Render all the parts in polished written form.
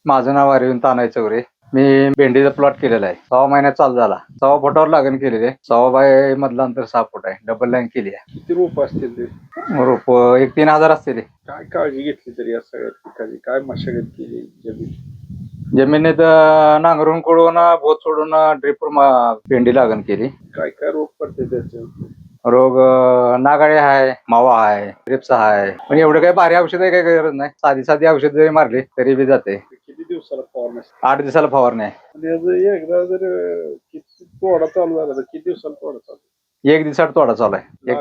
माझं नाव अरविंद तानाय चौरे. मी भेंडीचा प्लॉट केलेला आहे. 6 महिन्यात चालू झाला. 6 फुटावर लागण केलेली आहे. 6 बाय मधलं अंतर 6 फूट आहे. डबल लाईन केली आहे. किती रोप असतील ते? रोप एक 3000 असते ते. काय काळजी घेतली तरी या सगळ्यात पिकाची? काय मशागत केली जमीन? जमिनीत नांगरून कुडून बोत सोडून ड्रिपर भेंडी लागण केली. काय काय रोग पडते त्याचे? रोग नागाळे आहे, मावा आहे, रिप्स आहे. पण एवढं काही भारी औषध काही गरज नाही. साधी औषध जरी मारली तरी बी जाते. किती दिवसाला फवारणी? 8 दिवसाला फवारणी आहे. म्हणजे एकदा जर किती तोडा चालू झाला तर किती दिवसाला तोडा चालू? 1 दिवसात तोडा चालू आहे.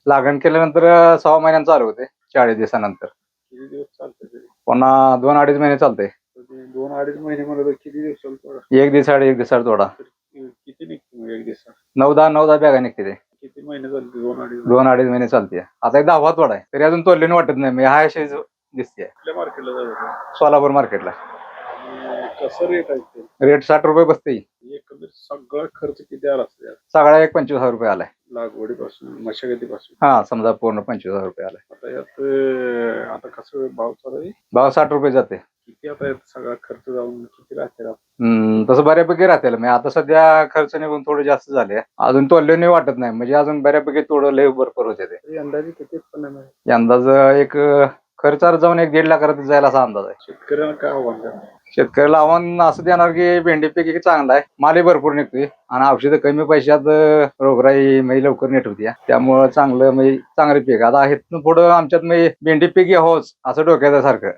लागण केल्यानंतर 6 महिन्यांनी चालू होते. 40 दिवसानंतर किती दिवस चालते? पुन्हा 2-2.5 महिने चालते. 2-2.5 महिने मध्ये किती दिवसाला तोडा? 1 दिवसाड तोडा. किती निघते 1 दिवसात? 9-10 बॅगा निघते ते. किती महिने चालते? 2-2.5 2-2.5 महिने चालते. आता एक 10वा तोडा आहे तरी अजून तोडलेली वाटत नाही. मी हा अशी दिसते. कुठल्या मार्केटला जायचं? सोलापूर मार्केटला. कसं रेट आहे ते? रेट 60 रुपये बसते. एकंदर सगळा खर्च किती आला असतो? सगळा एक 25,000 रुपये आलाय. लागवडीपासून मशागतीपासून? हा, समजा पूर्ण 25,000 रुपये आलाय. आता यात आता कसं भाव चालू आहे? भाव 60 रुपये जाते. किती आता यात सगळा खर्च जाऊन किती राहते? तसं बऱ्यापैकी राहते. मी आता सध्या खर्च निघून थोडे जास्त झाले. अजून तोडले नाही वाटत नाही. म्हणजे अजून बऱ्यापैकी तोडले भरपूर होते ते. अंदाजे किती उत्पन्न आहे? अंदाज एक खर्चावर जाऊन 1-1.5 लाखापर्यंत जायला असा अंदाज आहे. शेतकऱ्यांना काय आव्हान करा? शेतकऱ्याला आव्हान असं देणार की भेंडी पीक चांगला आहे. मालही भरपूर निघतोय आणि औषधं कमी पैशात रोगराई म्हणजे लवकर नेट होती. त्यामुळं चांगलं म्हणजे चांगलं पीक. आता इथून पुढं आमच्यात भेंडी पीक यावंच असं डोक्यात सारखं.